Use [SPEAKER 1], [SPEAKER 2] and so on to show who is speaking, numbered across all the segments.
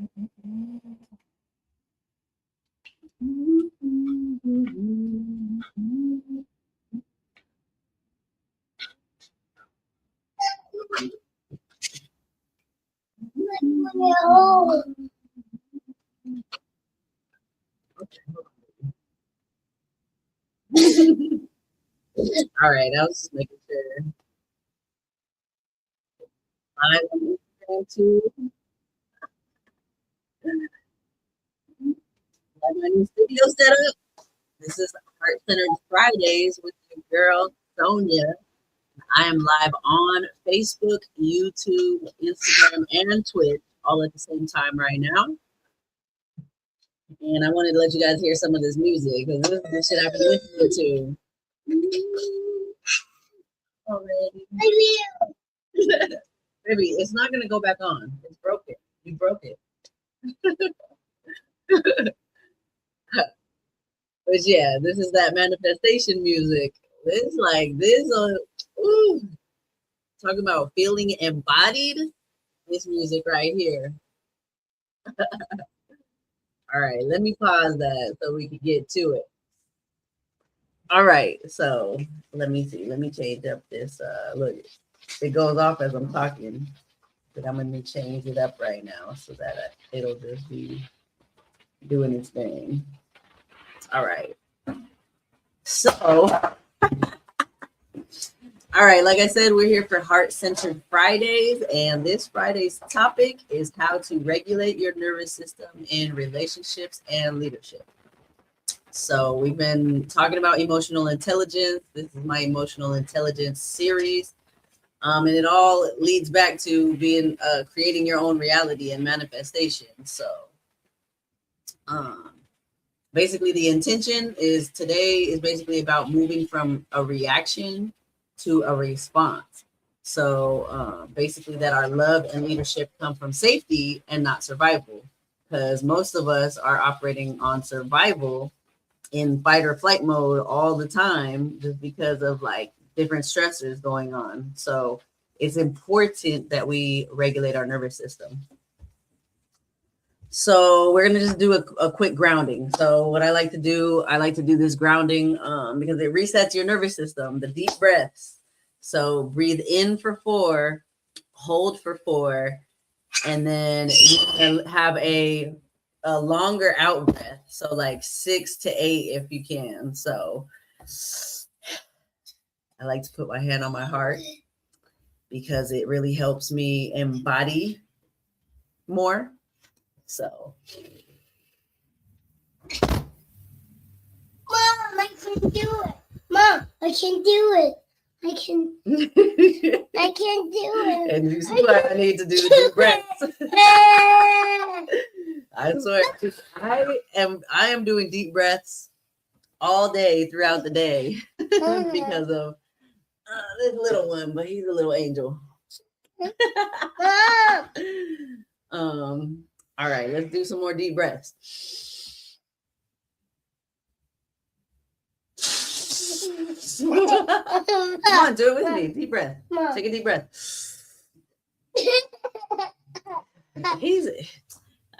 [SPEAKER 1] All right, I was just making sure. Live on Instagram too. Got my new studio set up. This is Heart Centered Fridays with your girl Sonia. I am live on Facebook, YouTube, Instagram, and Twitch all at the same time right now. And I wanted to let you guys hear some of this music because this is the shit I've been listening to already. Baby, it's not gonna go back on. It's broken. You broke it. But yeah, this is that manifestation music. This like this ooh, talking about feeling embodied. This music right here. All right, let me pause that so we can get to it. All right, so let me see. Let me change up this. Look, it goes off as I'm talking, but I'm gonna change it up right now so that it'll just be doing its thing. All right. So, all right, like I said, we're here for Heart Centered Fridays, and this Friday's topic is how to regulate your nervous system in relationships and leadership. So, we've been talking about emotional intelligence. This is my emotional intelligence series. And it all leads back to being creating your own reality and manifestation. So, basically, the intention is today is basically about moving from a reaction to a response. So, basically, that our love and leadership come from safety and not survival, because most of us are operating on survival in fight or flight mode all the time just because of like different stressors going on. So it's important that we regulate our nervous system. So we're gonna just do a quick grounding. So what I like to do this grounding because it resets your nervous system. The deep breaths. So breathe in for 4, hold for 4, and then you can have a longer out breath. So like 6 to 8 if you can. So I like to put my hand on my heart because it really helps me embody more. So,
[SPEAKER 2] Mom, I can do it. Mom, I can do it. I can do it.
[SPEAKER 1] And you see what I need to do deep breaths. I swear, I am doing deep breaths all day throughout the day because of this little one, but he's a little angel. All right, let's do some more deep breaths. Come on, do it with me. Deep breath. Take a deep breath.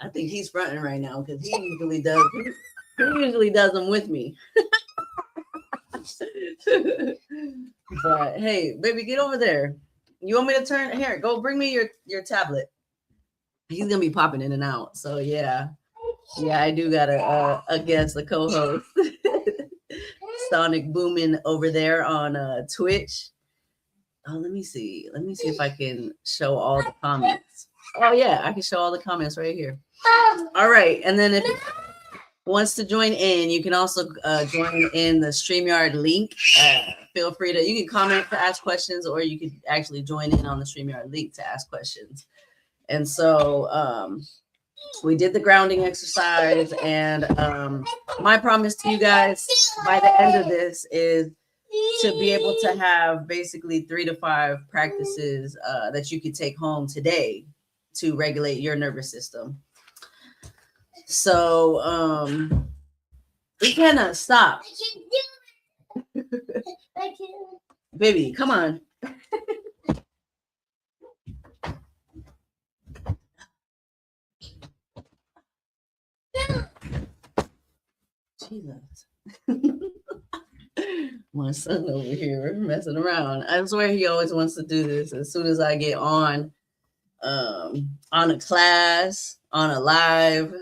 [SPEAKER 1] I think he's fronting right now because he usually does them with me. But hey, baby, get over there. You want me to turn here? Go bring me your tablet. He's gonna be popping in and out. So yeah, I do got a guest, a co-host, Sonic Boomin over there on Twitch. Oh, let me see if I can show all the comments. Oh yeah, I can show all the comments right here. All right, and then if wants to join in, you can also join in the StreamYard link. Feel free to, you can comment to ask questions, or you could actually join in on the StreamYard link to ask questions. And so we did the grounding exercise, and my promise to you guys by the end of this is to be able to have basically 3 to 5 practices that you could take home today to regulate your nervous system. So we cannot stop.
[SPEAKER 2] I can.
[SPEAKER 1] Baby, come on. he left. My son over here messing around. I swear he always wants to do this as soon as I get on a class, on a live.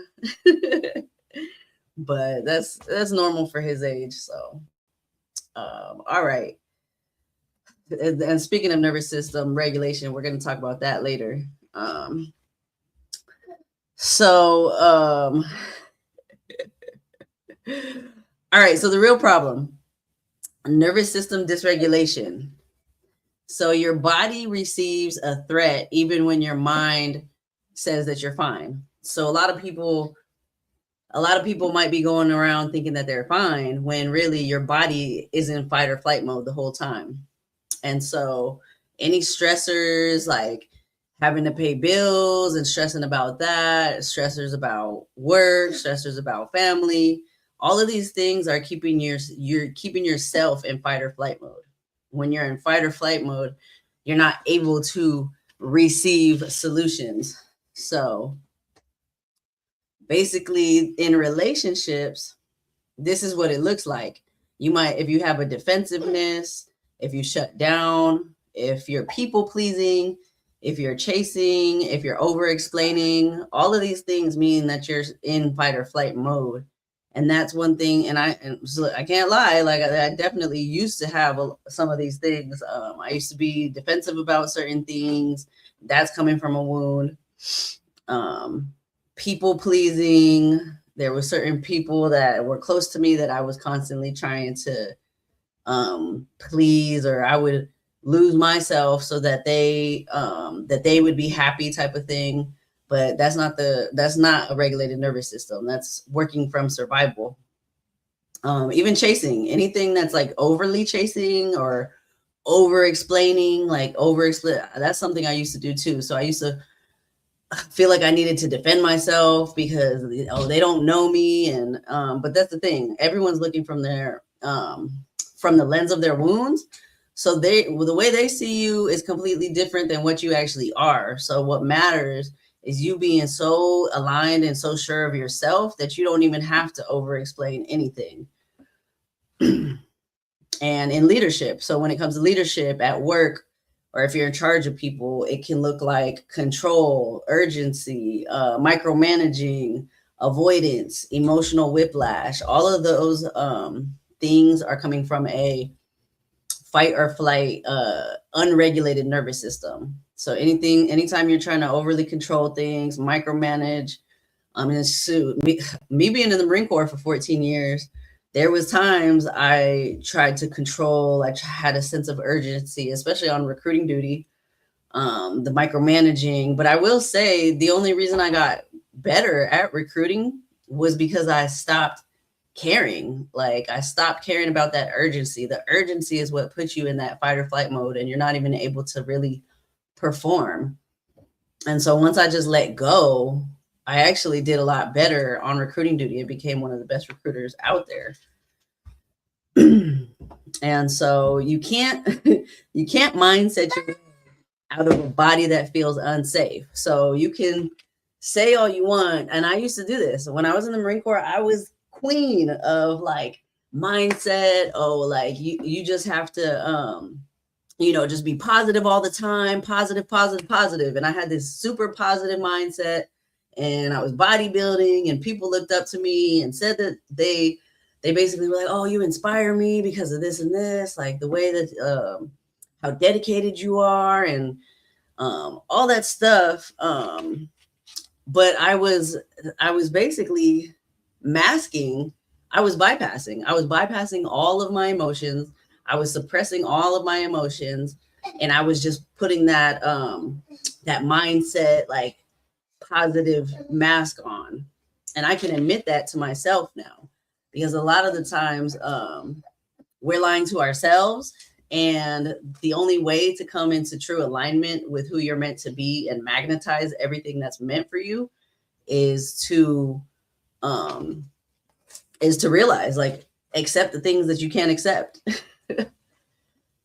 [SPEAKER 1] But that's normal for his age. So all right. And speaking of nervous system regulation, we're going to talk about that later. All right, so the real problem, nervous system dysregulation. So your body receives a threat even when your mind says that you're fine. So a lot of people might be going around thinking that they're fine when really your body is in fight or flight mode the whole time. And so any stressors like having to pay bills and stressing about that, stressors about work, stressors about family, all of these things are keeping yourself in fight or flight mode. When you're in fight or flight mode, you're not able to receive solutions. So basically in relationships, this is what it looks like. You might, if you have a defensiveness, if you shut down, if you're people pleasing, if you're chasing, if you're over explaining, all of these things mean that you're in fight or flight mode. And that's one thing. And so I can't lie. Like I definitely used to have some of these things. I used to be defensive about certain things. That's coming from a wound. People pleasing. There were certain people that were close to me that I was constantly trying to please, or I would lose myself so that they would be happy, type of thing. But that's not a regulated nervous system. That's working from survival. Even chasing, anything that's like overly chasing or over explaining, that's something I used to do too. So I used to feel like I needed to defend myself because they don't know me. And but that's the thing. Everyone's looking from their from the lens of their wounds. So the way they see you is completely different than what you actually are. So what matters is you being so aligned and so sure of yourself that you don't even have to over explain anything. And in leadership, so when it comes to leadership at work, or if you're in charge of people, it can look like control, urgency, micromanaging, avoidance, emotional whiplash. All of those things are coming from a fight or flight, unregulated nervous system. So anytime you're trying to overly control things, micromanage, me being in the Marine Corps for 14 years, there was times I tried to control. I had a sense of urgency, especially on recruiting duty, the micromanaging. But I will say the only reason I got better at recruiting was because I stopped caring. Like I stopped caring about that urgency. The urgency is what puts you in that fight or flight mode, and you're not even able to really perform. And so once I just let go, I actually did a lot better on recruiting duty. It became one of the best recruiters out there. And so you can't mindset your out of a body that feels unsafe. So you can say all you want. And I used to do this. When I was in the Marine Corps, I was queen of like mindset. Oh, like you just have to just be positive all the time, positive. And I had this super positive mindset, and I was bodybuilding, and people looked up to me and said that they basically were like, oh, you inspire me because of this and this, like the way that how dedicated you are, and all that stuff. But I was basically masking. I was bypassing all of my emotions. I was suppressing all of my emotions, and I was just putting that that mindset, like positive mask on. And I can admit that to myself now, because a lot of the times we're lying to ourselves. And the only way to come into true alignment with who you're meant to be and magnetize everything that's meant for you is to realize, like, accept the things that you can't accept.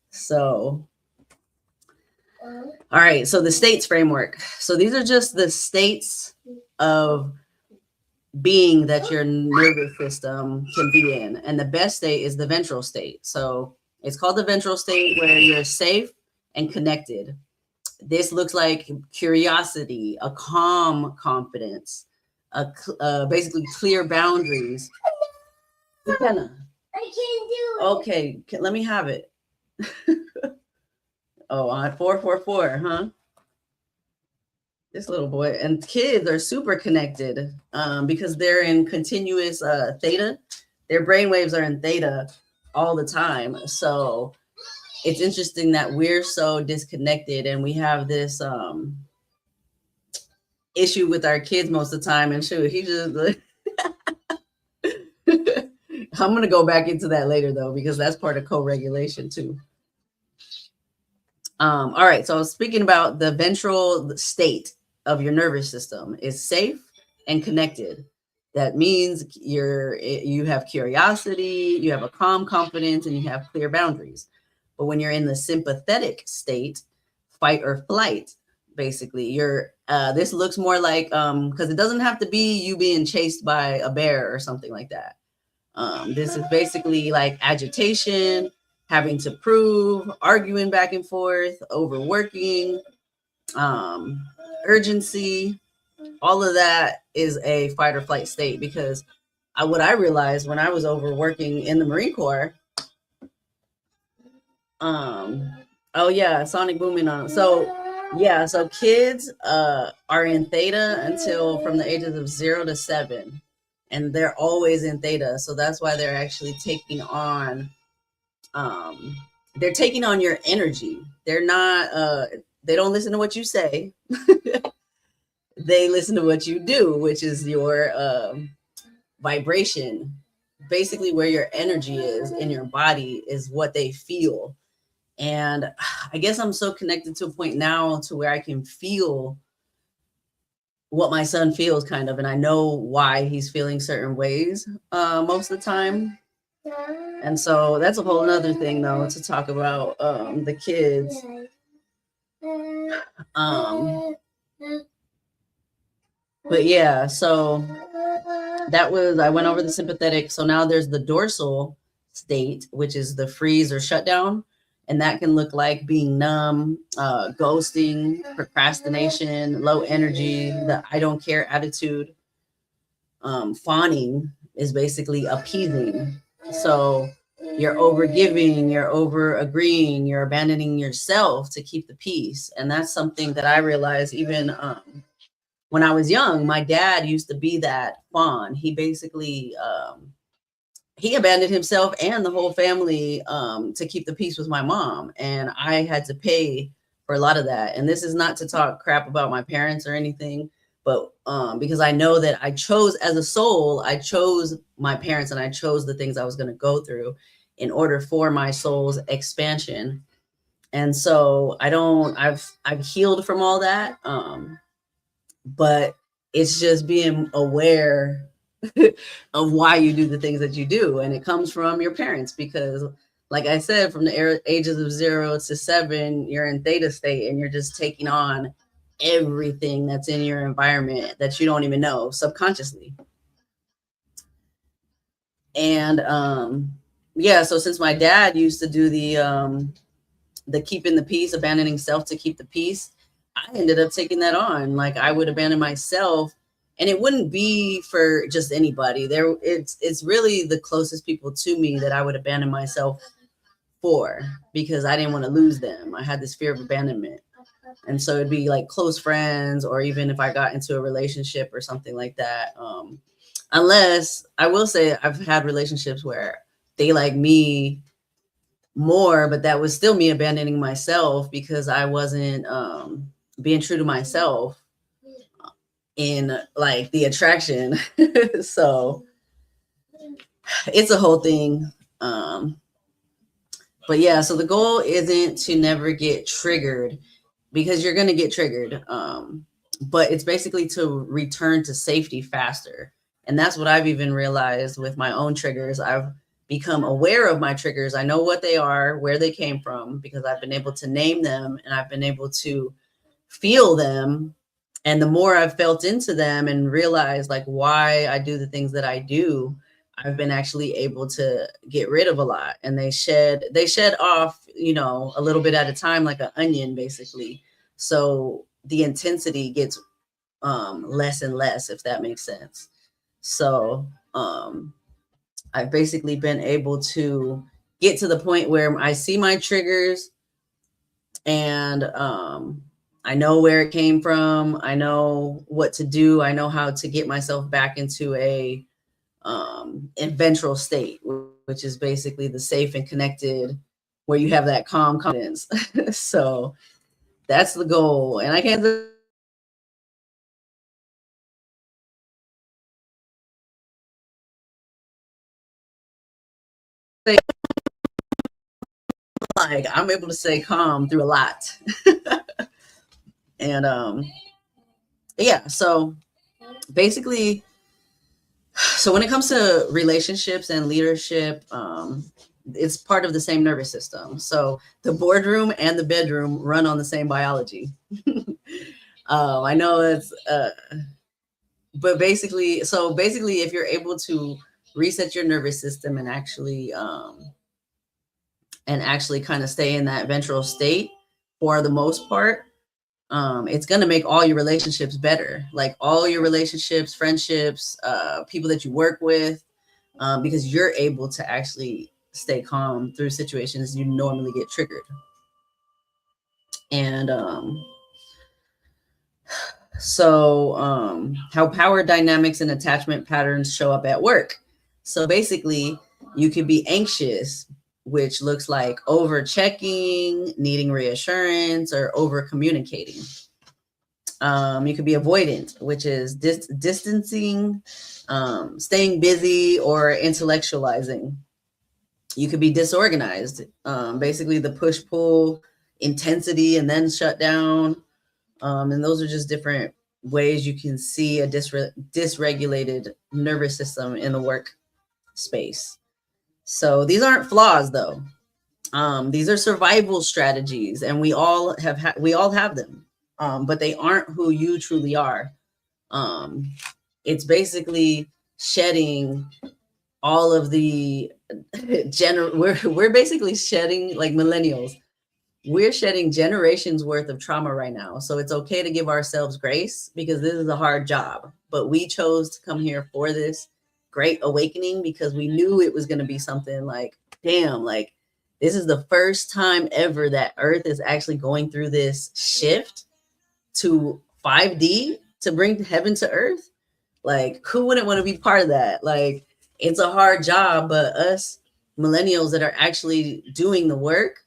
[SPEAKER 1] So, all right. So the states framework. So these are just the states of being that your nervous system can be in. And the best state is the ventral state. So it's called the ventral state, where you're safe and connected. This looks like curiosity, a calm confidence, basically clear boundaries. McKenna.
[SPEAKER 2] I can't do it.
[SPEAKER 1] Okay, let me have it. Oh, on 444, huh? This little boy. And kids are super connected because they're in continuous theta. Their brain waves are in theta all the time. So it's interesting that we're so disconnected, and we have this issue with our kids most of the time. And shoot, he just I'm gonna go back into that later though, because that's part of co-regulation too. All right, so speaking about the ventral state of your nervous system is safe and connected. That means you have curiosity, you have a calm confidence, and you have clear boundaries. But when you're in the sympathetic state, fight or flight, basically, this looks more like because it doesn't have to be you being chased by a bear or something like that. This is basically like agitation, having to prove, arguing back and forth, overworking, urgency. All of that is a fight or flight state, because what I realized when I was overworking in the Marine Corps, oh yeah, sonic booming on. So yeah, so kids are in theta until from the ages of 0 to 7, and they're always in theta. So that's why they're actually taking on your energy. They're not they don't listen to what you say. They listen to what you do, which is your vibration. Basically, where your energy is in your body is what they feel. And I guess I'm so connected to a point now to where I can feel what my son feels, kind of, and I know why he's feeling certain ways most of the time. And so that's a whole nother thing, though, to talk about the kids. But yeah, so I went over the sympathetic. So now there's the dorsal state, which is the freeze or shutdown. And that can look like being numb, ghosting, procrastination, low energy, the I don't care attitude. Fawning is basically appeasing. So you're over giving, you're over agreeing, you're abandoning yourself to keep the peace. And that's something that I realized even when I was young. My dad used to be that fawn. He basically he abandoned himself and the whole family to keep the peace with my mom. And I had to pay for a lot of that. And this is not to talk crap about my parents or anything, but because I know that I chose as a soul, I chose my parents, and I chose the things I was going to go through in order for my soul's expansion. And so I've healed from all that. But it's just being aware of why you do the things that you do. And it comes from your parents, because like I said, from the ages of 0 to 7, you're in theta state, and you're just taking on everything that's in your environment that you don't even know subconsciously. And yeah, so since my dad used to do the keeping the peace, abandoning self to keep the peace, I ended up taking that on. Like, I would abandon myself, and it wouldn't be for just anybody. It's really the closest people to me that I would abandon myself for, because I didn't want to lose them. I had this fear of abandonment. And so it'd be like close friends, or even if I got into a relationship or something like that. Unless, I will say, I've had relationships where they like me more, but that was still me abandoning myself because I wasn't being true to myself in like the attraction. So it's a whole thing. But yeah, so the goal isn't to never get triggered, because you're going to get triggered. But it's basically to return to safety faster. And that's what I've even realized with my own triggers. I've become aware of my triggers. I know what they are, where they came from, because I've been able to name them, and I've been able to feel them And the more I've felt into them and realized like why I do the things that I do, I've been actually able to get rid of a lot. And they shed off, a little bit at a time, like an onion, basically. So the intensity gets less and less, if that makes sense. So I've basically been able to get to the point where I see my triggers, and I know where it came from. I know what to do. I know how to get myself back into a ventral state, which is basically the safe and connected, where you have that calm confidence. So that's the goal. And I can't say, like, I'm able to stay calm through a lot. And yeah, so basically, so when it comes to relationships and leadership, it's part of the same nervous system. So the boardroom and the bedroom run on the same biology. I know it's but basically, if you're able to reset your nervous system and actually kind of stay in that ventral state for the most part, it's going to make all your relationships better, like all your relationships, friendships, people that you work with, because you're able to actually stay calm through situations you normally get triggered. And how power dynamics and attachment patterns show up at work. So basically, you could be anxious, which looks like over checking, needing reassurance, or over communicating. You could be avoidant, which is distancing, staying busy, or intellectualizing. You could be disorganized, basically the push pull intensity and then shut down. And those are just different ways you can see a dysregulated nervous system in the work space. So these aren't flaws, though. These are survival strategies, and we all have them, but they aren't who you truly are. It's basically shedding all of the we're basically shedding, like millennials, we're shedding generations worth of trauma right now. So it's okay to give ourselves grace, because this is a hard job, but we chose to come here for this great awakening because we knew it was going to be something like, damn, like this is the first time ever that Earth is actually going through this shift to 5D to bring heaven to earth. Like, who wouldn't want to be part of that? Like, it's a hard job, but us millennials that are actually doing the work,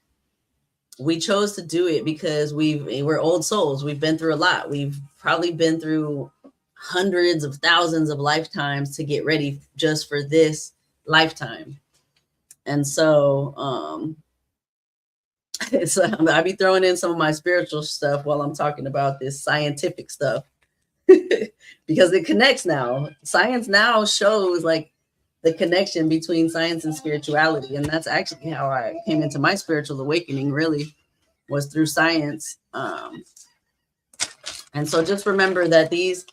[SPEAKER 1] we chose to do it because we're old souls. We've been through a lot. We've probably been through hundreds of thousands of lifetimes to get ready just for this lifetime. And so I be throwing in some of my spiritual stuff while I'm talking about this scientific stuff because it connects now. Science now shows like the connection between science and spirituality. And that's actually how I came into my spiritual awakening, really, was through science. And so just remember that these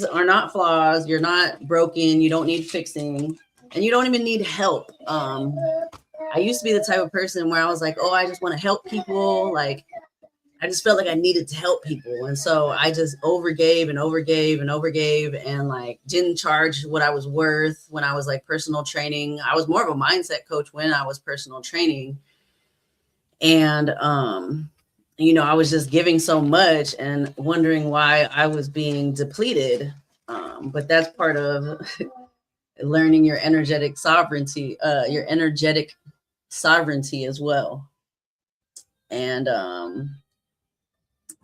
[SPEAKER 1] are not flaws. You're not broken. You don't need fixing, and you don't even need help. I used to be the type of person where I was like, oh, I just want to help people. Like, I just felt like I needed to help people. And so I just overgave and like didn't charge what I was worth when I was like personal training. I was more of a mindset coach when I was personal training. And, I was just giving so much and wondering why I was being depleted. But that's part of learning your energetic sovereignty as well. And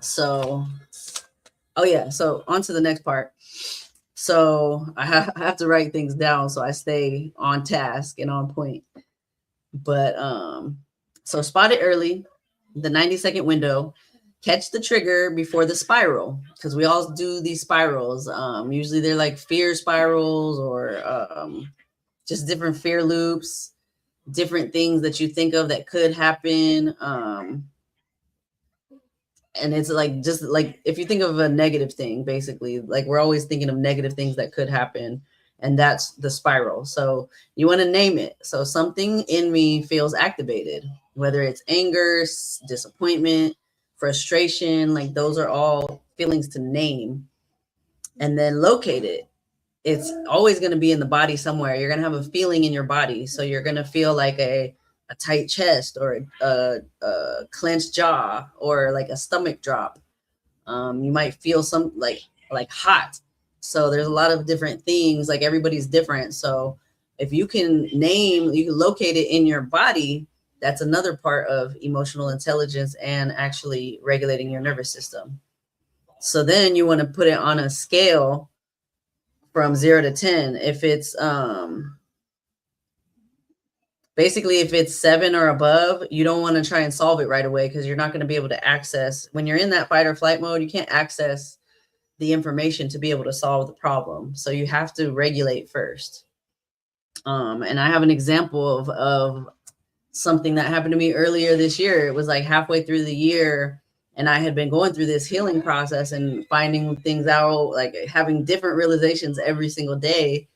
[SPEAKER 1] so on to the next part. So I have to write things down so I stay on task and on point. But so spot it early, the 90-second window, catch the trigger before the spiral, because we all do these spirals. Usually they're like fear spirals or just different fear loops, different things that you think of that could happen. And it's like, just like, if you think of a negative thing, basically, like we're always thinking of negative things that could happen. And that's the spiral. So you want to name it. So something in me feels activated, whether it's anger, disappointment, frustration, like those are all feelings to name, and then locate it. It's always going to be in the body somewhere. You're going to have a feeling in your body. So you're going to feel like a tight chest, or a clenched jaw, or like a stomach drop. You might feel some like hot. So there's a lot of different things. Like everybody's different. So if you can locate it in your body, that's another part of emotional intelligence and actually regulating your nervous system. So then you want to put it on a scale from 0 to 10. If it's basically, if it's 7 or above, you don't want to try and solve it right away, because you're not going to be able to access, when you're in that fight or flight mode, you can't access the information to be able to solve the problem. So you have to regulate first. And I have an example of something that happened to me earlier this year. It was like halfway through the year, and I had been going through this healing process and finding things out, like having different realizations every single day.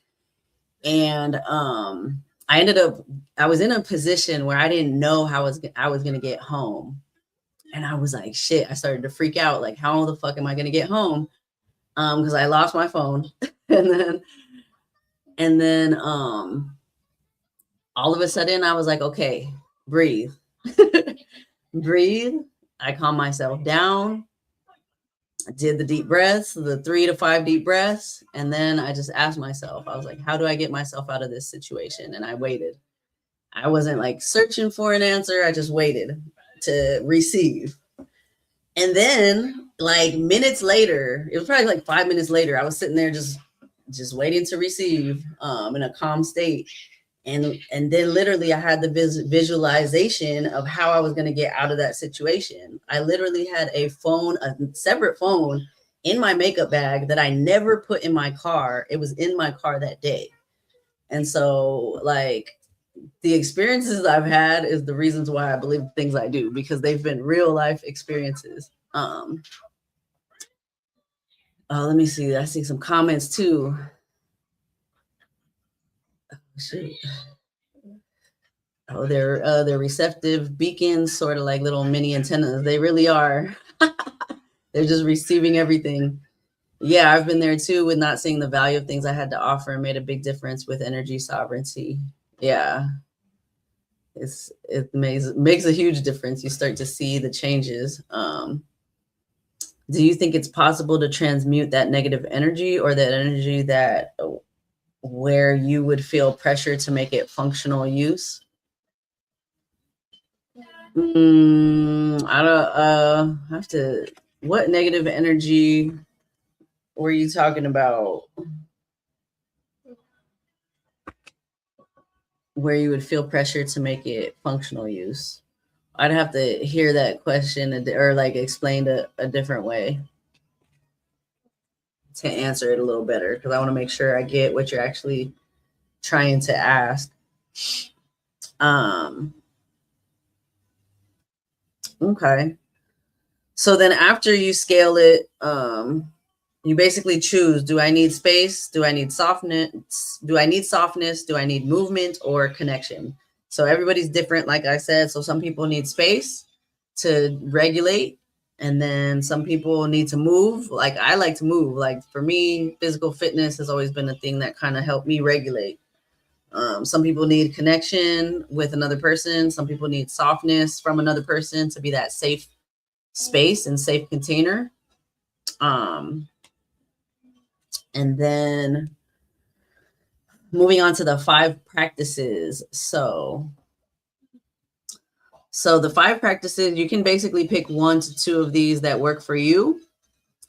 [SPEAKER 1] And I was in a position where I didn't know how I was going to get home. And I was like, shit, I started to freak out. Like, how the fuck am I going to get home? Because I lost my phone. and then all of a sudden I was like, okay, breathe. Breathe. I calmed myself down. I did the deep breaths, the 3 to 5 deep breaths. And then I just asked myself, I was like, how do I get myself out of this situation? And I waited. I wasn't like searching for an answer. I just waited to receive. And then like minutes later, it was probably like 5 minutes later, I was sitting there just waiting to receive in a calm state. And then literally I had the visualization of how I was going to get out of that situation. I literally had a separate phone in my makeup bag that I never put in my car. It was in my car that day. And so like the experiences I've had is the reasons why I believe the things I do, because they've been real life experiences. Let me see. I see some comments too. Oh, shoot. Oh, they're receptive beacons, sort of like little mini antennas. They really are. They're just receiving everything. Yeah, I've been there too, with not seeing the value of things I had to offer, and made a big difference with energy sovereignty. Yeah. It makes a huge difference. You start to see the changes. Do you think it's possible to transmute that negative energy, or that energy that where you would feel pressure to make it functional use? I don't have to. What negative energy were you talking about? Where you would feel pressure to make it functional use? I'd have to hear that question, or like explained a different way to answer it a little better, because I want to make sure I get what you're actually trying to ask. Okay. So then after you scale it, you basically choose, do I need space? Do I need softness? Do I need softness? Do I need movement or connection? So everybody's different, like I said. So some people need space to regulate. And then some people need to move. Like I like to move. Like for me, physical fitness has always been a thing that kind of helped me regulate. Some people need connection with another person. Some people need softness from another person to be that safe space and safe container. And then moving on to the 5 practices. So the 5 practices, you can basically pick 1 to 2 of these that work for you.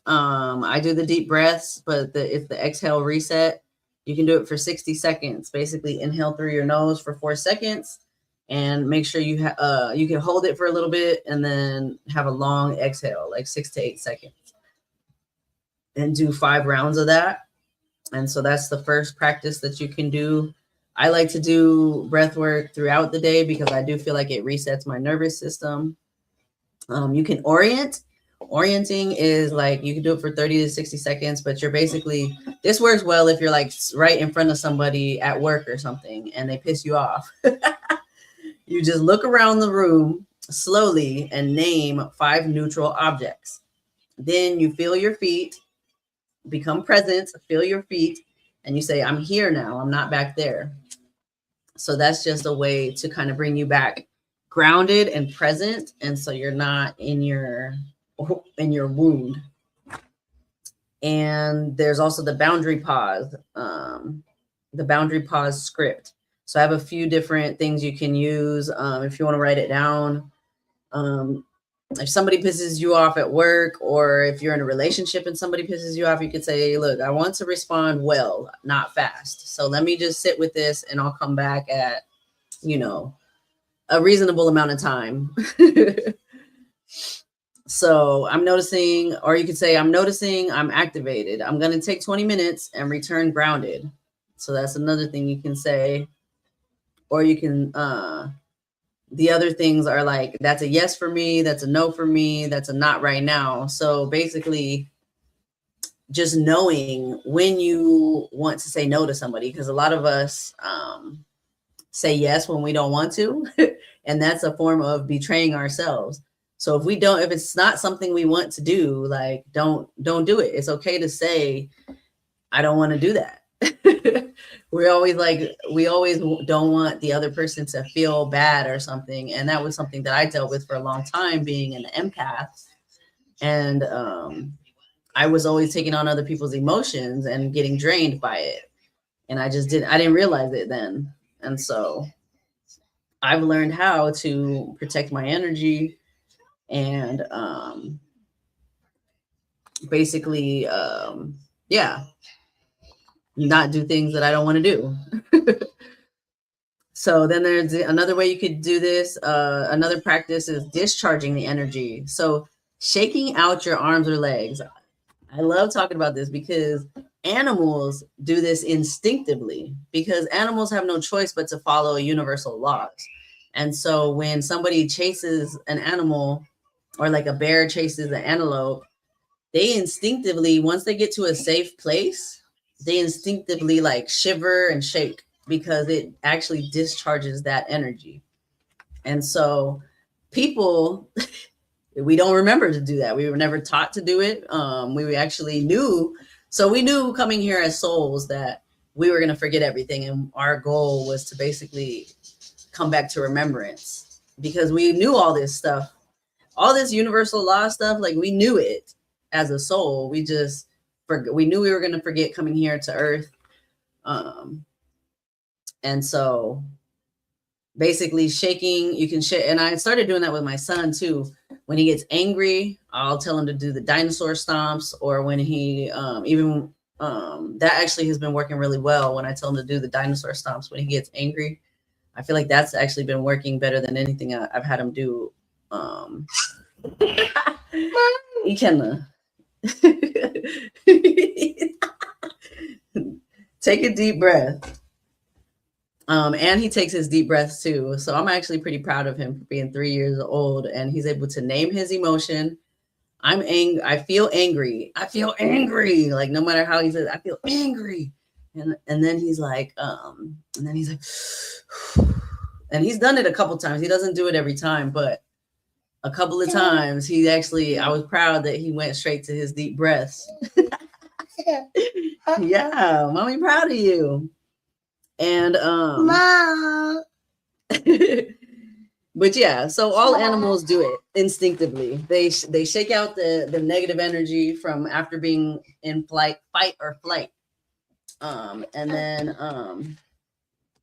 [SPEAKER 1] I do the deep breaths, but it's the exhale reset. You can do it for 60 seconds. Basically inhale through your nose for 4 seconds, and make sure you can hold it for a little bit, and then have a long exhale, like 6 to 8 seconds, and do 5 rounds of that. And so that's the first practice that you can do. I like to do breath work throughout the day, because I do feel like it resets my nervous system. You can orient, Orienting is like you can do it for 30 to 60 seconds, but you're basically, this works well if you're like right in front of somebody at work or something and they piss you off. You just look around the room slowly and name 5 neutral objects. Then you feel your feet, become present, feel your feet, and you say, I'm here now, I'm not back there. So that's just a way to kind of bring you back grounded and present. And so you're not in your wound. And there's also the boundary pause script. So I have a few different things you can use if you want to write it down. If somebody pisses you off at work, or if you're in a relationship and somebody pisses you off, you could say, look, I want to respond well, not fast. So let me just sit with this and I'll come back at, a reasonable amount of time. So I'm noticing, or you could say, I'm noticing I'm activated. I'm going to take 20 minutes and return grounded. So that's another thing you can say. Or you can, the other things are like, that's a yes for me, that's a no for me, that's a not right now. So basically just knowing when you want to say no to somebody, because a lot of us say yes when we don't want to. And that's a form of betraying ourselves. So if it's not something we want to do, like, don't do it. It's okay to say, I don't want to do that. We always don't want the other person to feel bad or something. And that was something that I dealt with for a long time, being an empath. And I was always taking on other people's emotions and getting drained by it. And I didn't realize it then. And so I've learned how to protect my energy and basically, not do things that I don't want to do. So then there's another way you could do this. Another practice is discharging the energy. So shaking out your arms or legs. I love talking about this because animals do this instinctively, because animals have no choice but to follow universal laws. And so when somebody chases an animal, or like a bear chases an antelope, they instinctively, once they get to a safe place, they instinctively like shiver and shake, because it actually discharges that energy. And so people, we don't remember to do that. We were never taught to do it. We actually knew. So we knew coming here as souls that we were going to forget everything. And our goal was to basically come back to remembrance, because we knew all this stuff, all this universal law stuff. Like, we knew it as a soul. We knew we were going to forget coming here to earth. And so basically shaking, you can shake. And I started doing that with my son too. When he gets angry, I'll tell him to do the dinosaur stomps, or when he, that actually has been working really well. When I tell him to do the dinosaur stomps, when he gets angry, I feel like that's actually been working better than anything I've had him do. He can take a deep breath. And he takes his deep breaths too. So I'm actually pretty proud of him for being 3 years old, and he's able to name his emotion. I'm angry. I feel angry. I feel angry. Like, no matter how he says, I feel angry. And then he's like, and he's done it a couple times. He doesn't do it every time, but a couple of times I was proud that he went straight to his deep breaths. Yeah, mommy, proud of you. And
[SPEAKER 2] Mom.
[SPEAKER 1] But yeah, so all animals do it instinctively. They shake out the negative energy from after being in fight or flight. And then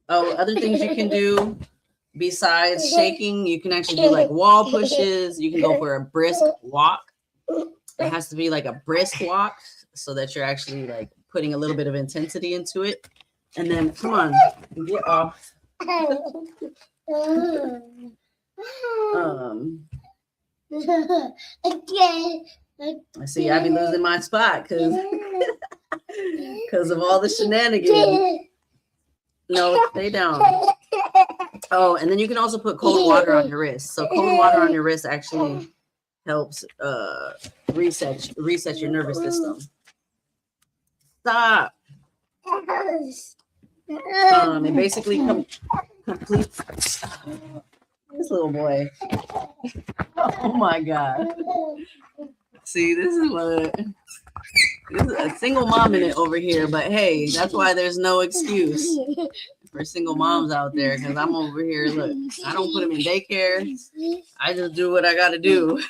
[SPEAKER 1] other things you can do besides shaking, you can actually do like wall pushes. You can go for a brisk walk. It has to be like a brisk walk, so that you're actually like putting a little bit of intensity into it. And then, come on, get off. I see I be losing my spot because of all the shenanigans. No, stay down. Oh, and then you can also put cold water on your wrist. So cold water on your wrist actually helps reset your nervous system. Stop. It basically completes this little boy. Oh my god. See, this is a single mom minute over here, but hey, that's why there's no excuse for single moms out there, because I'm over here. Look, I don't put them in daycare. I just do what I gotta do.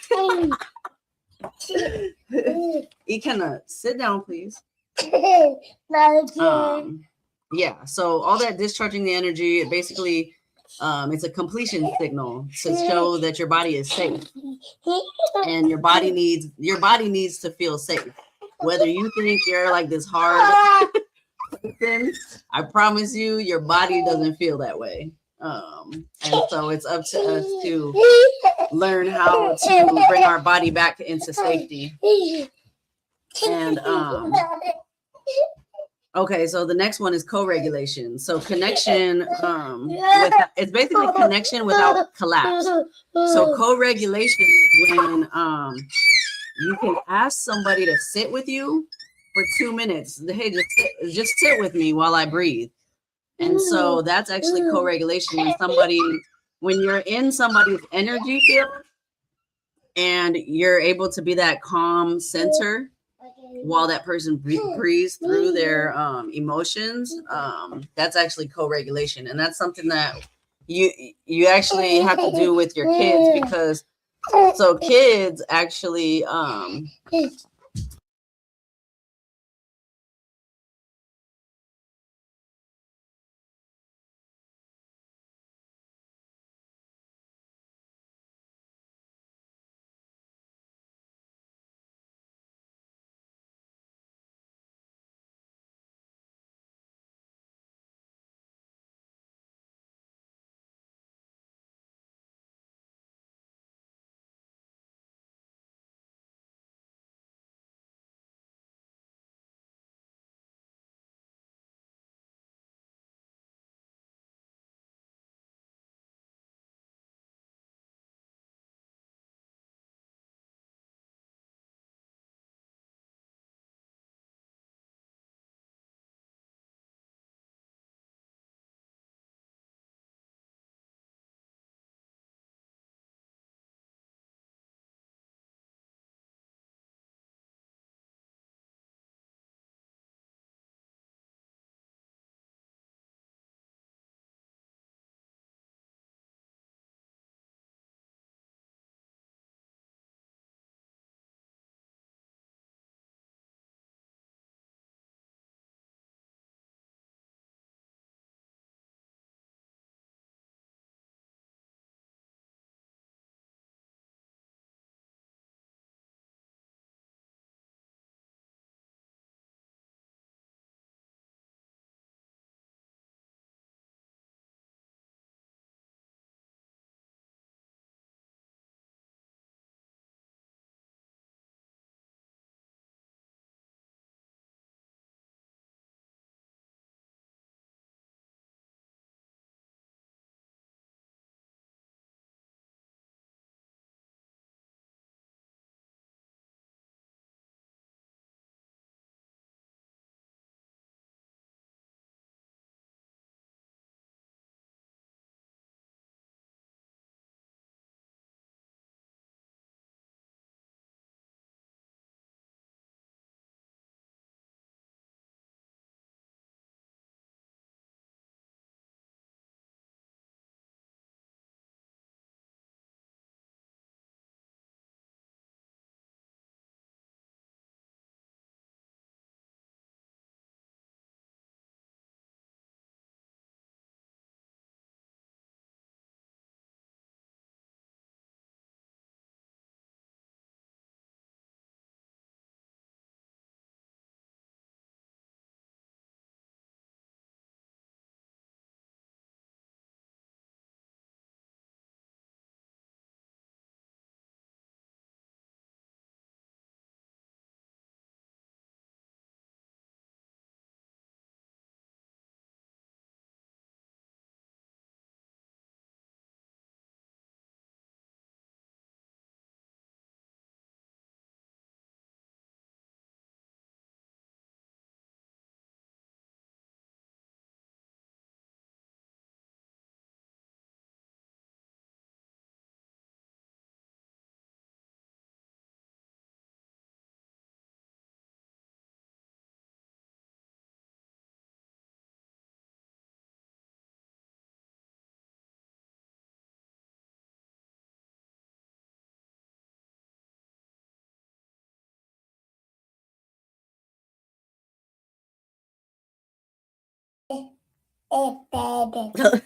[SPEAKER 1] Ikenna, sit down, please. Yeah, so all that discharging the energy, it basically it's a completion signal to show that your body is safe, and your body needs to feel safe. Whether you think you're like this hard person, I promise you, your body doesn't feel that way. And so it's up to us to learn how to bring our body back into safety. And okay, so the next one is co-regulation. So connection, it's basically connection without collapse. So co-regulation is when you can ask somebody to sit with you for 2 minutes. Hey, just sit with me while I breathe. And so that's actually co-regulation when you're in somebody's energy field and you're able to be that calm center while that person breathes through their emotions. That's actually co-regulation, and that's something that you actually have to do with your kids, because so kids actually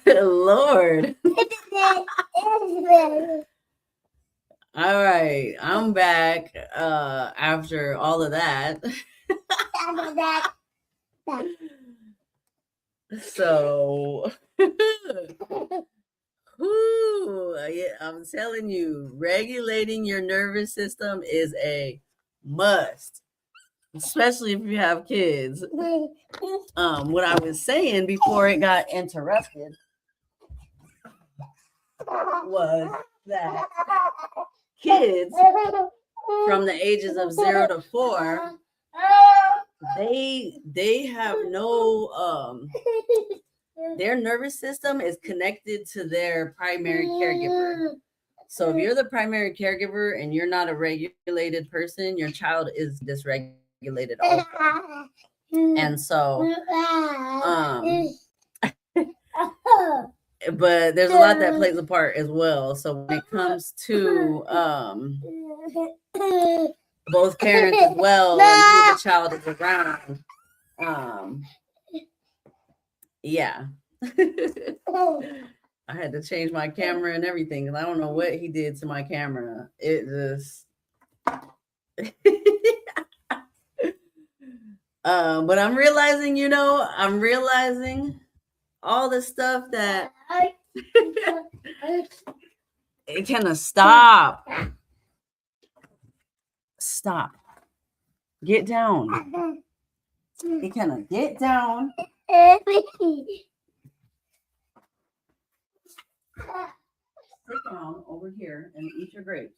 [SPEAKER 1] Lord. All right, I'm back after all of that. So, yeah, I'm telling you, regulating your nervous system is a must, especially if you have kids. What I was saying before it got interrupted was that kids from the ages of 0 to 4, they have no their nervous system is connected to their primary caregiver. So if you're the primary caregiver and you're not a regulated person, your child is dysregulated also. And so but there's a lot that plays a part as well. So when it comes to both parents as well and who the child is around, yeah. I had to change my camera and everything because I don't know what he did to my camera. It just but I'm realizing, all the stuff that it can stop. Stop. Get down. It can get down. Sit down over here and eat your grapes.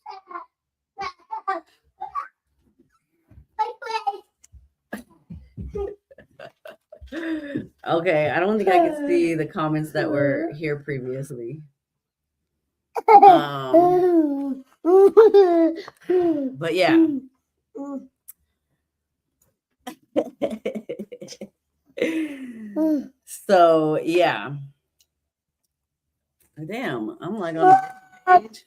[SPEAKER 1] Okay, I don't think I can see the comments that were here previously. But yeah. So yeah. Damn, I'm like on the page.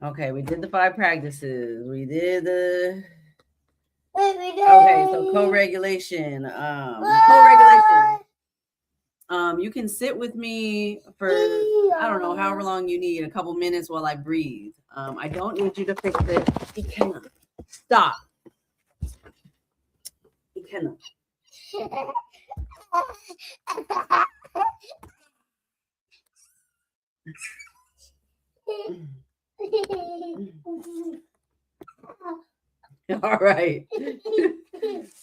[SPEAKER 1] Okay, we did the 5 practices. We did the okay, so co-regulation. Co-regulation. You can sit with me for I don't know however long you need, a couple minutes while I breathe. I don't need you to fix it. You cannot stop. You cannot. All right.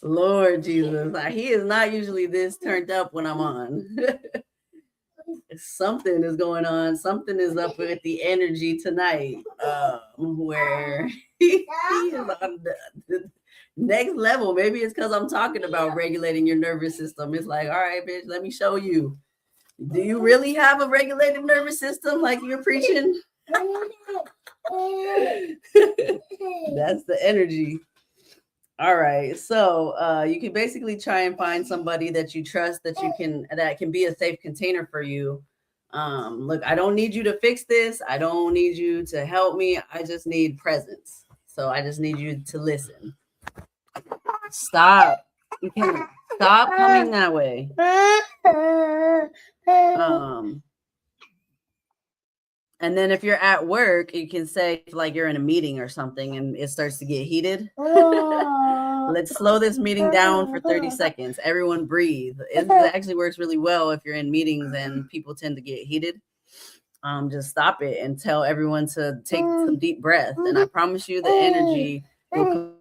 [SPEAKER 1] Lord Jesus. He is not usually this turned up when I'm on. Something is going on. Something is up with the energy tonight. Where he is on the next level. Maybe it's because I'm talking about regulating your nervous system. It's like, all right, bitch, let me show you. Do you really have a regulated nervous system like you're preaching? That's the energy. All right. So you can basically try and find somebody that you trust that can be a safe container for you. Look, I don't need you to fix this. I don't need you to help me. I just need presence. So I just need you to listen. Stop. You can't stop coming that way. And then if you're at work, you can say like you're in a meeting or something and it starts to get heated. Let's slow this meeting down for 30 seconds. Everyone breathe. It actually works really well if you're in meetings and people tend to get heated. Just stop it and tell everyone to take some deep breath. And I promise you the energy will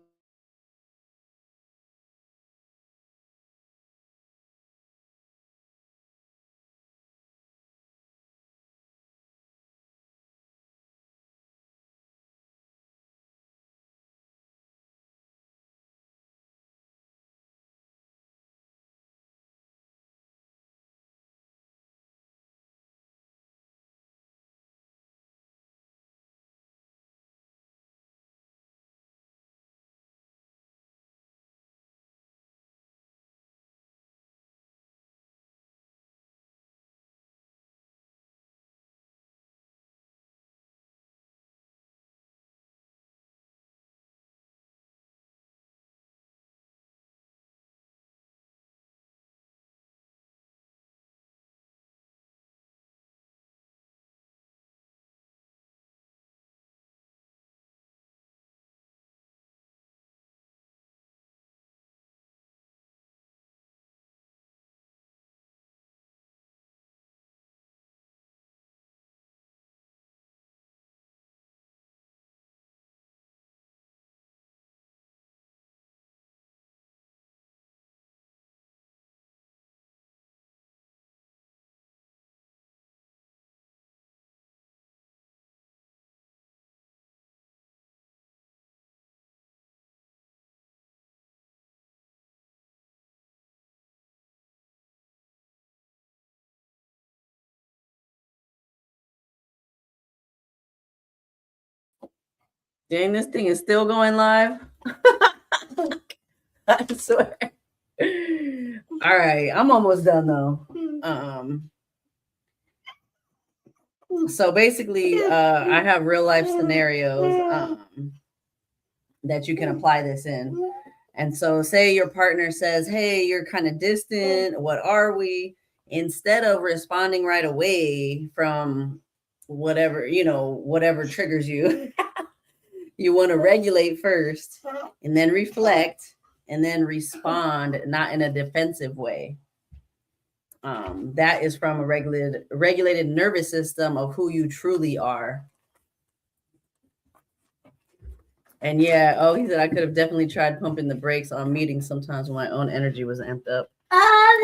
[SPEAKER 1] Dang, this thing is still going live. I swear. All right, I'm almost done though. So basically, I have real life scenarios that you can apply this in. And so, say your partner says, "Hey, you're kind of distant. What are we?" Instead of responding right away from whatever, whatever triggers you, you want to regulate first and then reflect and then respond, not in a defensive way. That is from a regulated nervous system of who you truly are. And yeah, oh, he said I could have definitely tried pumping the brakes on meetings sometimes when my own energy was amped up.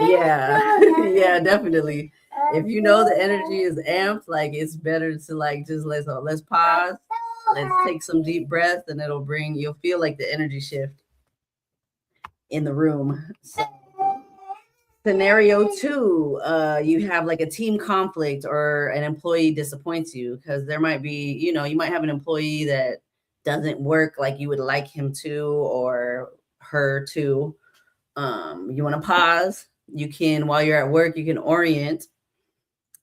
[SPEAKER 1] Yeah, yeah, definitely. If you know the energy is amped, like it's better to like just let's pause, let's take some deep breaths, and you'll feel like the energy shift in the room. So, scenario 2, you have like a team conflict or an employee disappoints you, because there might be, you might have an employee that doesn't work like you would like him to or her to. You want to pause. You can, while you're at work, you can orient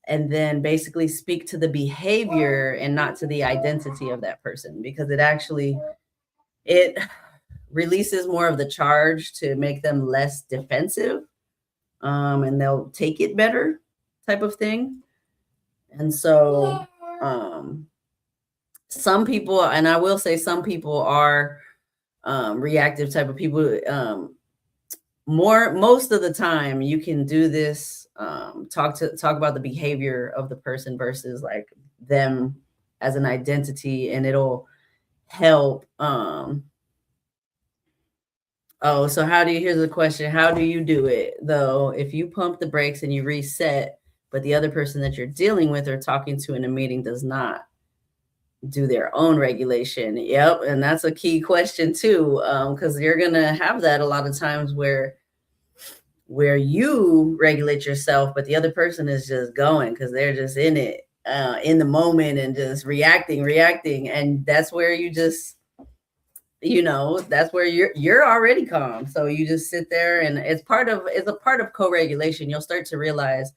[SPEAKER 1] and then basically speak to the behavior and not to the identity of that person, because it releases more of the charge to make them less defensive, and they'll take it better, type of thing. And so some people, and I will say some people are reactive type of people. Most of the time you can do this, talk about the behavior of the person versus like them as an identity, and it'll help. So here's the question: how do you do it though if you pump the brakes and you reset, but the other person that you're dealing with or talking to in a meeting does not do their own regulation? Yep. And that's a key question too, because you're gonna have that a lot of times where you regulate yourself, but the other person is just going because they're just in it, in the moment, and just reacting. And that's where you just, that's where you're already calm. So you just sit there, and it's a part of co-regulation. You'll start to realize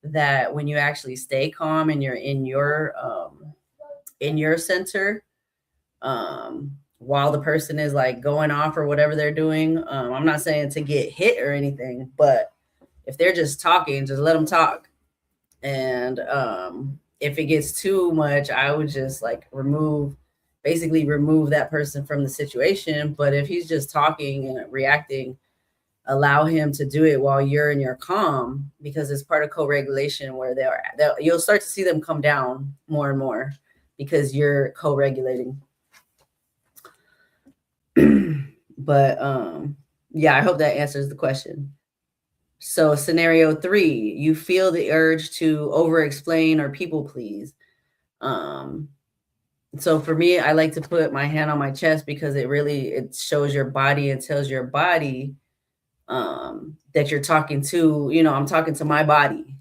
[SPEAKER 1] that when you actually stay calm and you're in your center, while the person is like going off or whatever they're doing. I'm not saying to get hit or anything, but if they're just talking, just let them talk. And if it gets too much, I would just like remove that person from the situation. But if he's just talking and reacting, allow him to do it while you're in your calm, because it's part of co-regulation where you'll start to see them come down more and more because you're co-regulating. But yeah, I hope that answers the question. So scenario 3, you feel the urge to over-explain or people please. So for me, I like to put my hand on my chest because it shows your body and tells your body that you're talking to, I'm talking to my body.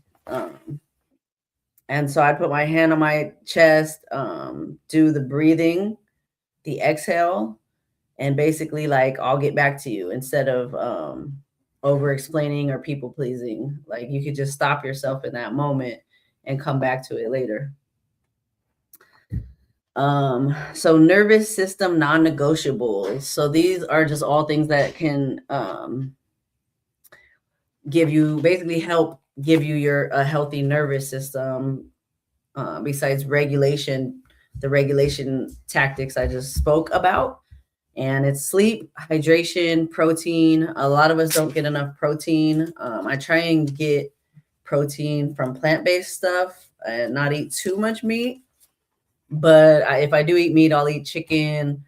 [SPEAKER 1] And so I put my hand on my chest, do the breathing, the exhale, and basically like, I'll get back to you, instead of over explaining or people pleasing. Like you could just stop yourself in that moment and come back to it later. So nervous system non-negotiables. So these are just all things that can help give you a healthy nervous system, besides regulation, the regulation tactics I just spoke about. And it's sleep, hydration, protein. A lot of us don't get enough protein. I try and get protein from plant-based stuff and not eat too much meat. But if I do eat meat, I'll eat chicken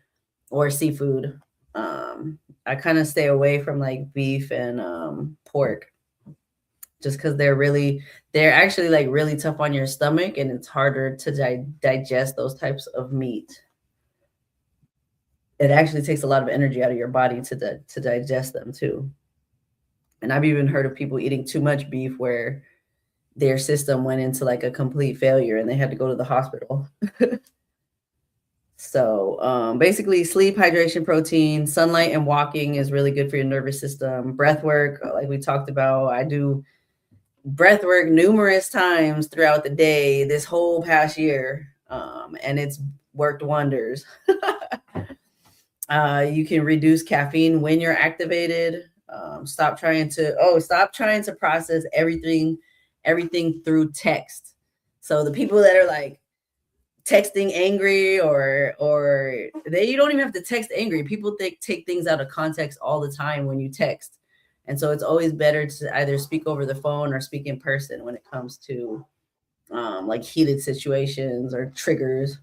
[SPEAKER 1] or seafood. I kind of stay away from like beef and pork, just because they're actually like really tough on your stomach, and it's harder to digest those types of meat. It actually takes a lot of energy out of your body to digest them too. And I've even heard of people eating too much beef where their system went into like a complete failure and they had to go to the hospital. So basically sleep, hydration, protein, sunlight, and walking is really good for your nervous system. Breath work, like we talked about, I do breath work numerous times throughout the day this whole past year, and it's worked wonders. You can reduce caffeine when you're activated. Stop trying to process everything through text. So the people that are like texting angry, or you don't even have to text angry. People take things out of context all the time when you text. And so it's always better to either speak over the phone or speak in person when it comes to like heated situations or triggers.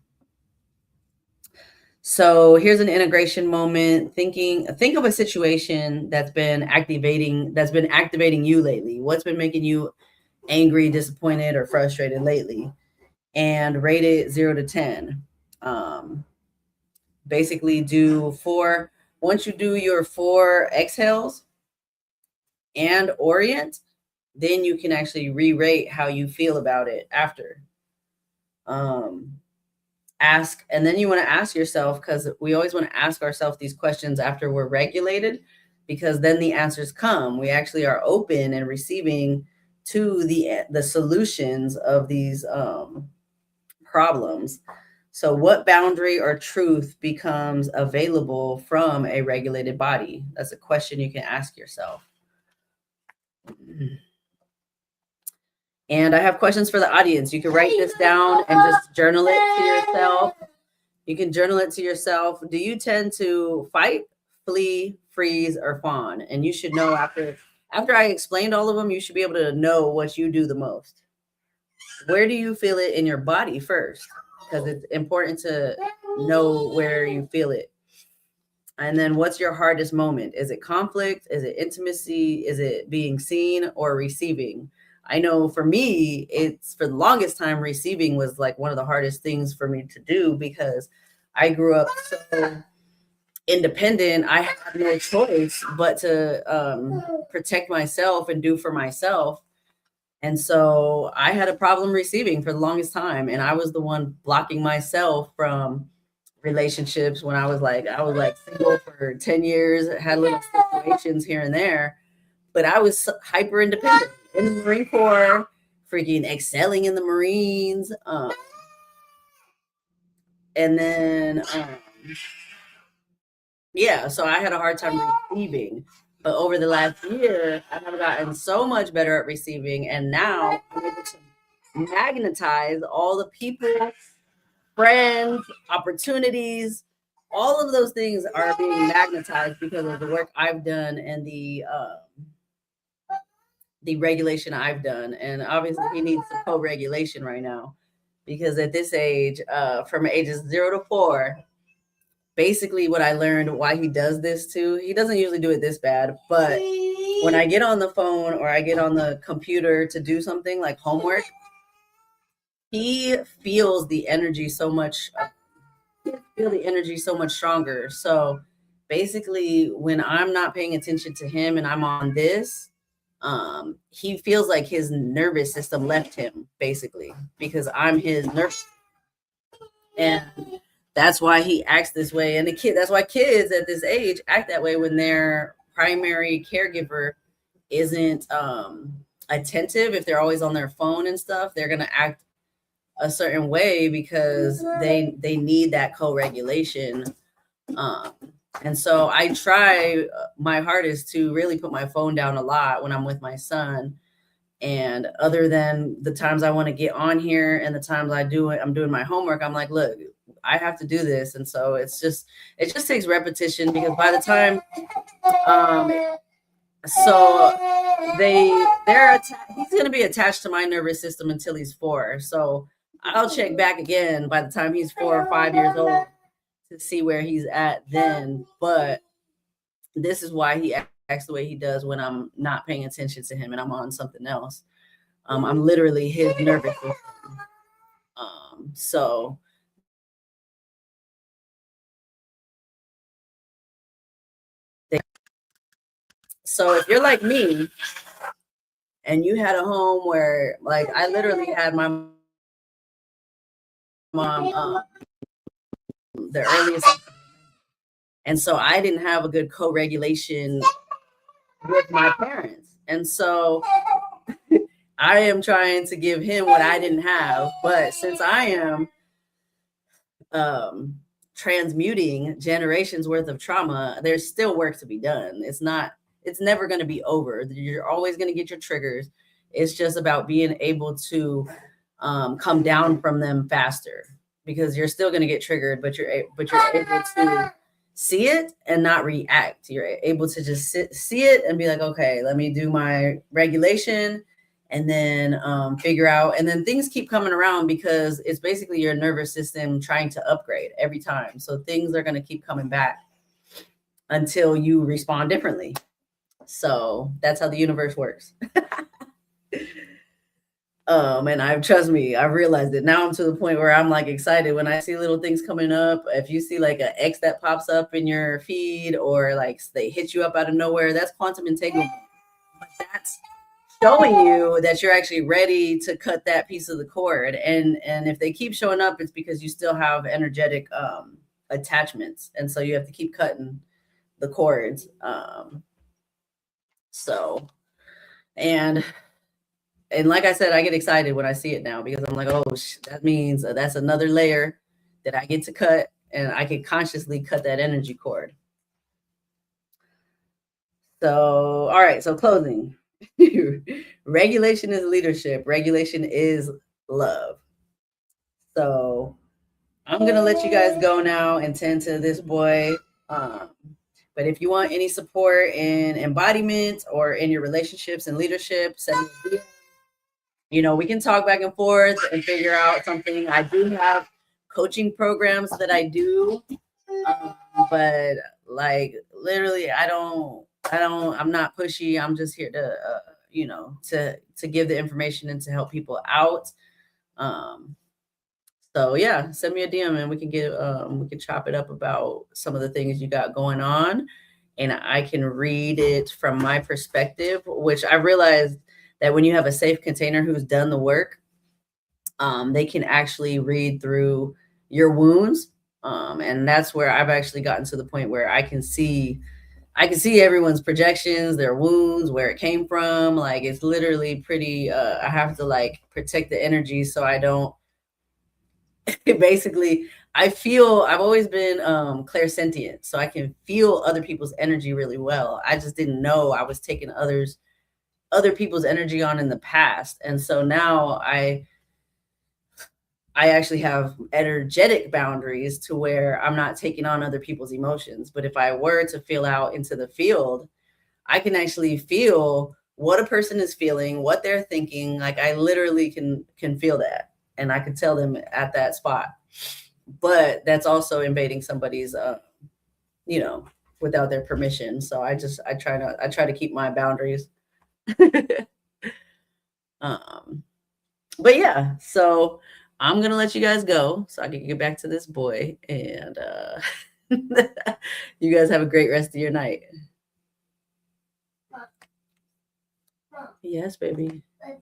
[SPEAKER 1] So here's an integration moment. Think of a situation that's been activating you lately. What's been making you angry, disappointed, or frustrated lately? And rate it 0 to 10. Basically once you do your 4 exhales and orient, then you can actually re-rate how you feel about it after. And then you want to ask yourself, because we always want to ask ourselves these questions after we're regulated, because then the answers come. We actually are open and receiving to the solutions of these problems. So what boundary or truth becomes available from a regulated body? That's a question you can ask yourself. And I have questions for the audience. You can write this down and just journal it to yourself. You can journal it to yourself. Do you tend to fight, flee, freeze, or fawn? And you should know after I explained all of them, you should be able to know what you do the most. Where do you feel it in your body first? Because it's important to know where you feel it. And then what's your hardest moment? Is it conflict? Is it intimacy? Is it being seen or receiving? I know for me, it's for the longest time, receiving was like one of the hardest things for me to do, because I grew up so independent. I had no choice but to protect myself and do for myself. And so I had a problem receiving for the longest time. And I was the one blocking myself from relationships when I was like single for 10 years, had little situations here and there, but I was hyper independent in the Marine Corps, freaking excelling in the Marines. And then, yeah, so I had a hard time receiving. But over the last year, I have gotten so much better at receiving. And now I'm able to magnetize all the people, friends, opportunities. All of those things are being magnetized because of the work I've done and the regulation I've done. And obviously he needs some co-regulation right now, because at this age, from ages 0 to 4, basically what I learned why he does this too. He doesn't usually do it this bad, but when I get on the phone or I get on the computer to do something like homework, he feels the energy so much. Feel the energy so much stronger. So basically, when I'm not paying attention to him and I'm on this, he feels like his nervous system left him, basically, because I'm his nervous. And that's why he acts this way. And that's why kids at this age act that way when their primary caregiver isn't attentive. If they're always on their phone and stuff, they're gonna act a certain way because they need that co-regulation. And so I try my hardest to really put my phone down a lot when I'm with my son. And other than the times I want to get on here and the times I'm doing my homework, I'm like, look, I have to do this. And so it just takes repetition, because by the time so he's going to be attached to my nervous system until he's 4. So I'll check back again by the time he's 4 or 5 years old to see where he's at then. But this is why he acts the way he does when I'm not paying attention to him and I'm on something else. I'm literally his nervous system. So if you're like me and you had a home where, like, I literally had my mom the earliest. And so I didn't have a good co-regulation with my parents. And so I am trying to give him what I didn't have. But since I am transmuting generations worth of trauma, there's still work to be done. It's never going to be over. You're always going to get your triggers. It's just about being able to come down from them faster, because you're still going to get triggered, but you're able to see it and not react. You're able to just see it and be like, okay, let me do my regulation, and then figure out, and then things keep coming around, because it's basically your nervous system trying to upgrade every time. So things are going to keep coming back until you respond differently. So that's how the universe works. And trust me, I realized it. Now I'm to the point where I'm like excited when I see little things coming up. If you see like an X that pops up in your feed, or like they hit you up out of nowhere, that's quantum entanglement. But that's showing you that you're actually ready to cut that piece of the cord. And if they keep showing up, it's because you still have energetic attachments. And so you have to keep cutting the cords. And like I said, I get excited when I see it now, because I'm like, oh, that means that's another layer that I get to cut, and I can consciously cut that energy cord. So, all right. So closing. Regulation is leadership. Regulation is love. So I'm going to let you guys go now and tend to this boy. But if you want any support in embodiment or in your relationships and leadership, send me a DM. You know, we can talk back and forth and figure out something. I do have coaching programs that I do, but like literally, I'm not pushy. I'm just here to, to give the information and to help people out. So yeah, send me a DM and we can chop it up about some of the things you got going on, and I can read it from my perspective, which I realized that when you have a safe container who's done the work, they can actually read through your wounds. And that's where I've actually gotten to the point where I can see everyone's projections, their wounds, where it came from. Like, it's literally pretty, I have to like protect the energy so I don't, basically, I've always been clairsentient, so I can feel other people's energy really well. I just didn't know I was taking other people's energy on in the past. And so now I actually have energetic boundaries to where I'm not taking on other people's emotions. But if I were to feel out into the field, I can actually feel what a person is feeling, what they're thinking. Like, I literally can feel that, and I can tell them at that spot. But that's also invading somebody's without their permission. So I try to keep my boundaries. But yeah, so I'm gonna let you guys go so I can get back to this boy, and you guys have a great rest of your night. Yes, baby.